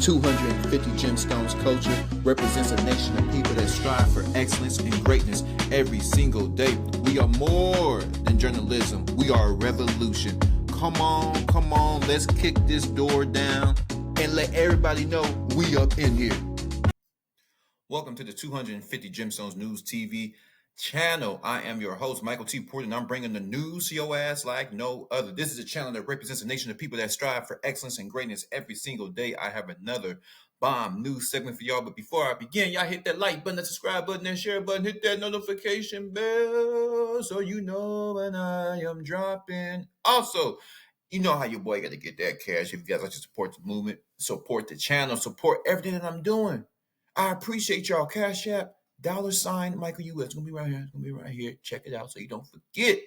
250 Gemstones culture represents a nation of people that strive for excellence and greatness every single day. We are more than journalism. We are a revolution. Come on, let's kick this door down and let everybody know we up in here. Welcome to the 250 Gemstones News TV channel. I am your host, Michael T. Porter, and I'm bringing the news to your ass like no other. This is a channel that represents a nation of people that strive for excellence and greatness every single day. I have another bomb news segment for y'all, but before I begin, y'all hit that like button, that subscribe button, and share button, hit that notification bell so you know when I am dropping. Also, you know how your boy got to get that cash. If you guys like to support the movement, support the channel, support everything that I'm doing. I appreciate y'all. Cash App, $ Michael US. It's gonna be right here. It's gonna be right here. Check it out so you don't forget.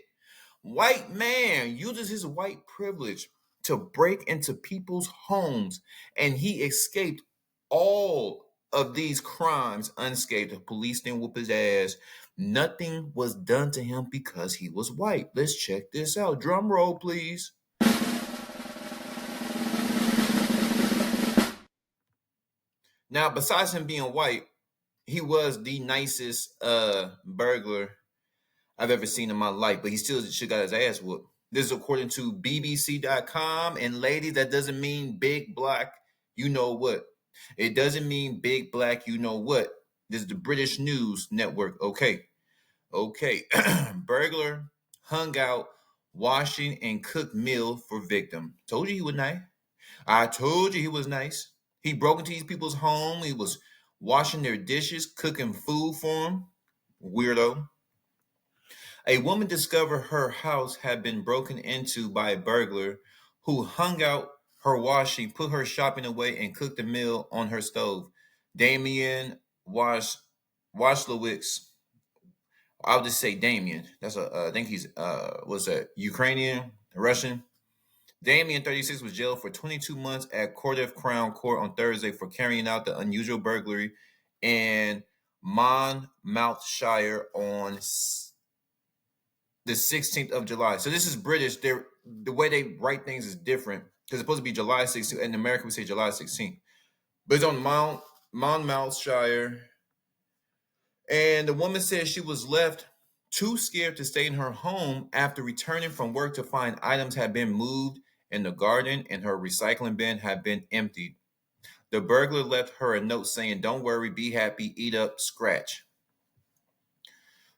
White man uses his white privilege to break into people's homes, and he escaped all of these crimes unscathed. The police didn't whoop his ass. Nothing was done to him because he was white. Let's check this out. Drum roll, please. Now, besides him being white, he was the nicest burglar I've ever seen in my life, but he still should got his ass whooped. This is according to BBC.com. And ladies, that doesn't mean big black, you know what. It doesn't mean big black, you know what. This is the British News Network. Okay. Burglar hung out washing and cooked meal for victim. Told you he was nice. I told you he was nice. He broke into these people's home. He was washing their dishes, cooking food for them. Weirdo. A woman discovered her house had been broken into by a burglar who hung out her washing, put her shopping away, and cooked a meal on her stove. Damien Washlowitz. I'll just say Damien. I think he's what's that? Ukrainian, Russian. Damien, 36, was jailed for 22 months at Cardiff Crown Court on Thursday for carrying out the unusual burglary in Monmouthshire on the 16th of July. So this is British. The way they write things is different because it's supposed to be July 16th. In America, we say July 16th. But it's on Monmouthshire. And the woman said she was left too scared to stay in her home after returning from work to find items had been moved in the garden and her recycling bin had been emptied. The burglar left her a note saying, "Don't worry, be happy, eat up, scratch."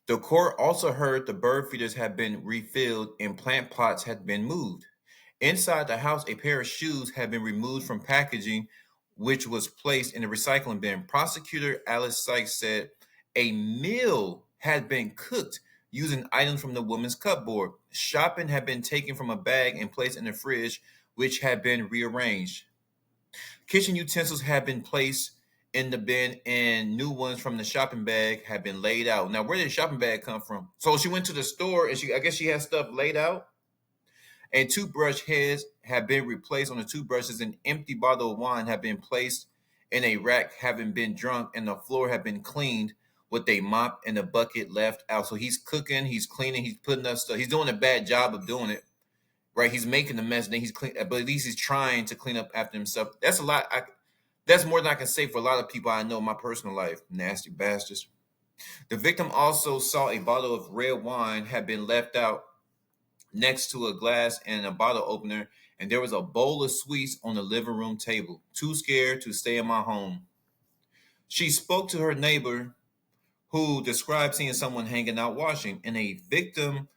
The court also heard the bird feeders had been refilled and plant pots had been moved. Inside the house, a pair of shoes had been removed from packaging, which was placed in the recycling bin. Prosecutor Alice Sykes said a meal had been cooked using items from the woman's cupboard. Shopping had been taken from a bag and placed in the fridge, which had been rearranged. Kitchen utensils had been placed in the bin and new ones from the shopping bag had been laid out. Now, where did the shopping bag come from? So she went to the store and I guess she had stuff laid out. And toothbrush heads had been replaced on the toothbrushes. An empty bottle of wine had been placed in a rack, having been drunk, and the floor had been cleaned with a mop and a bucket left out. So he's cooking, he's cleaning, he's putting up stuff. He's doing a bad job of doing it, right? He's making the mess, then he's clean, but at least he's trying to clean up after himself. That's a lot. That's more than I can say for a lot of people I know in my personal life. Nasty bastards. The victim also saw a bottle of red wine had been left out next to a glass and a bottle opener, and there was a bowl of sweets on the living room table. Too scared to stay in my home. She spoke to her neighbor, who described seeing someone hanging out washing. In a victim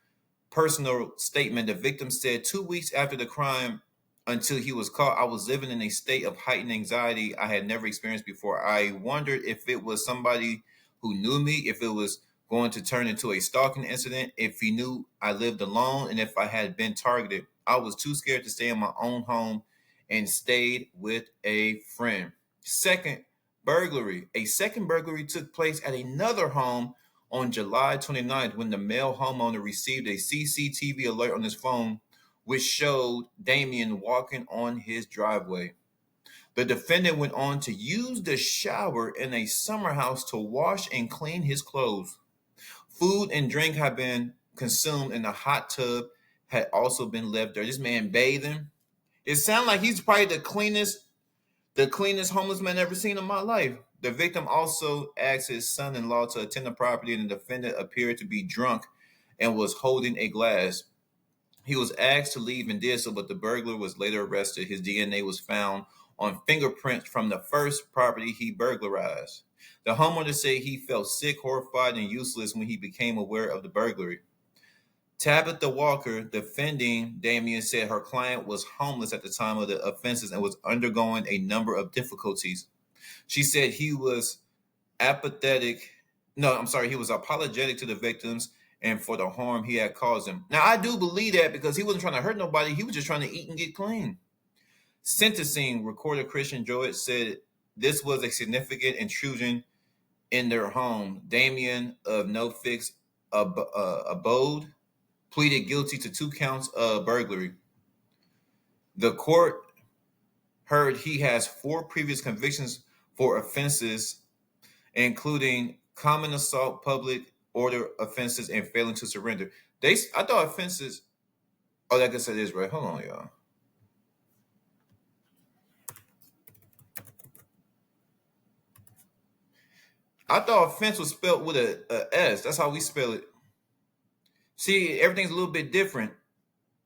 personal statement, the victim said, 2 weeks after the crime, until he was caught, I was living in a state of heightened anxiety I had never experienced before. I wondered if it was somebody who knew me, if it was going to turn into a stalking incident, if he knew I lived alone, and if I had been targeted. I was too scared to stay in my own home and stayed with a friend. Second burglary. A second burglary took place at another home on July 29th when the male homeowner received a CCTV alert on his phone, which showed Damien walking on his driveway. The defendant went on to use the shower in a summer house to wash and clean his clothes. Food and drink had been consumed and a hot tub had also been left there. This man bathing. It sounds like he's probably the cleanest The cleanest homeless man I've ever seen in my life. The victim also asked his son-in-law to attend the property, and the defendant appeared to be drunk and was holding a glass. He was asked to leave and did so, but the burglar was later arrested. His DNA was found on fingerprints from the first property he burglarized. The homeowner said he felt sick, horrified, and useless when he became aware of the burglary. Tabitha Walker, defending Damien, said her client was homeless at the time of the offenses and was undergoing a number of difficulties. She said he was apathetic. No, I'm sorry, he was apologetic to the victims and for the harm he had caused them. Now, I do believe that because he wasn't trying to hurt nobody. He was just trying to eat and get clean. Sentencing recorder Christian George said this was a significant intrusion in their home. Damien of No Fix Abode pleaded guilty to 2 counts of burglary. The court heard he has 4 previous convictions for offenses, including common assault, public order offenses, and failing to surrender. I thought offenses. Oh, like I said, is right. Hold on, y'all. I thought offense was spelled with a S. That's how we spell it. See, everything's a little bit different.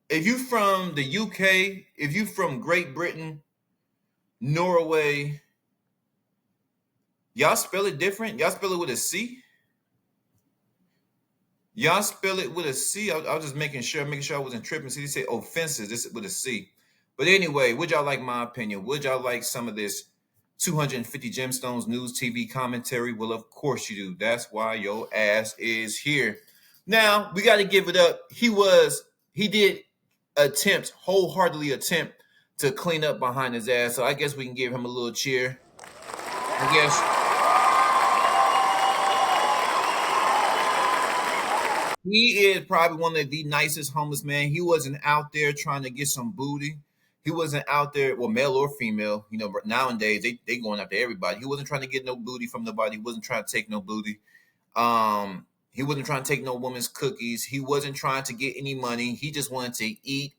If you from the UK, if you from Great Britain, Norway, y'all spell it different. Y'all spell it with a C. Y'all spell it with a C. I was just making sure I wasn't tripping. See, they say offenses. This is with a C. But anyway, would y'all like my opinion? Would y'all like some of this 250 Gemstones News TV commentary? Well, of course you do. That's why your ass is here. Now, we got to give it up. He did wholeheartedly attempt to clean up behind his ass. So I guess we can give him a little cheer. I guess. He is probably one of the nicest homeless men. He wasn't out there trying to get some booty. He wasn't out there, well, male or female. You know, nowadays they going after everybody. He wasn't trying to get no booty from nobody. He wasn't trying to take no booty. He wasn't trying to take no woman's cookies. He wasn't trying to get any money. He just wanted to eat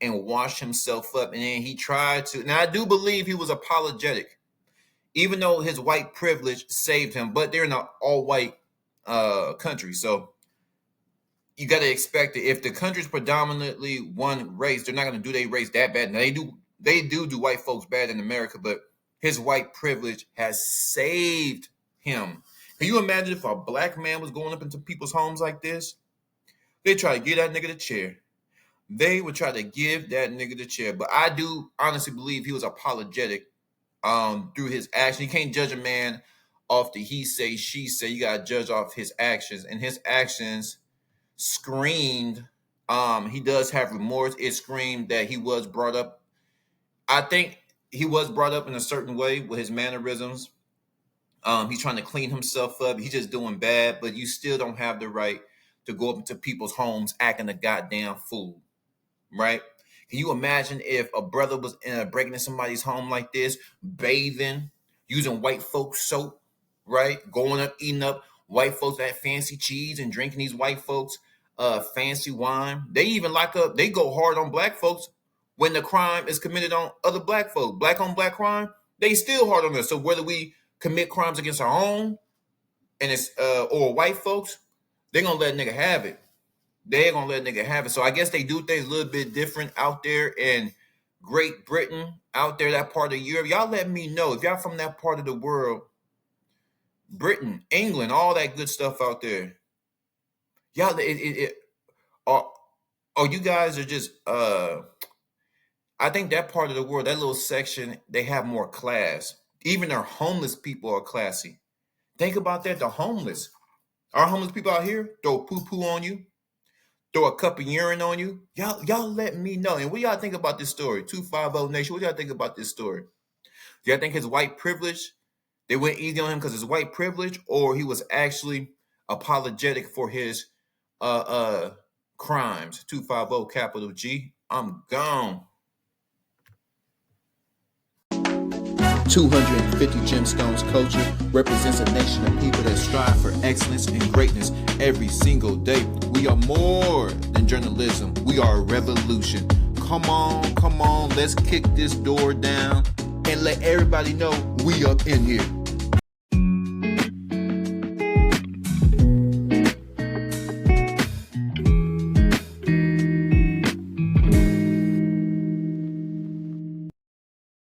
and wash himself up. And then he tried to. Now, I do believe he was apologetic, even though his white privilege saved him. But they're in an all-white country, so you got to expect it. If the country's predominantly one race, they're not going to do their race that bad. Now, they do white folks bad in America, but his white privilege has saved him. Can you imagine if a black man was going up into people's homes like this? They try to give that nigga the chair. They would try to give that nigga the chair. But I do honestly believe he was apologetic through his action. You can't judge a man off the he say, she say. You got to judge off his actions. And his actions screamed, he does have remorse. It screamed that he was brought up. I think he was brought up in a certain way with his mannerisms. He's trying to clean himself up. He's just doing bad, but you still don't have the right to go up into people's homes acting a goddamn fool, right? Can you imagine if a brother was breaking into somebody's home like this, bathing, using white folks soap, right? Going up, eating up white folks that fancy cheese and drinking these white folks fancy wine. They even they go hard on black folks when the crime is committed on other black folks. Black on black crime, they still hard on us. So whether we commit crimes against our own and it's or white folks, they're gonna let a nigga have it. They're gonna let a nigga have it. So I guess they do things a little bit different out there in Great Britain, out there, that part of Europe. Y'all let me know if y'all from that part of the world. Britain, England, all that good stuff out there. Y'all, you guys are just, I think that part of the world, that little section, they have more class. Even their homeless people are classy. Think about that, the homeless. Our homeless people out here throw poo-poo on you, throw a cup of urine on you. Y'all let me know. And what y'all think about this story? 250 Nation, what y'all think about this story? Do y'all think his white privilege, they went easy on him because his white privilege, or he was actually apologetic for his crimes? 250 capital G. I'm gone. 250 Gemstones culture represents a nation of people that strive for excellence and greatness every single day. We are more than journalism. We are a revolution. Come on, let's kick this door down and and let everybody know we up in here.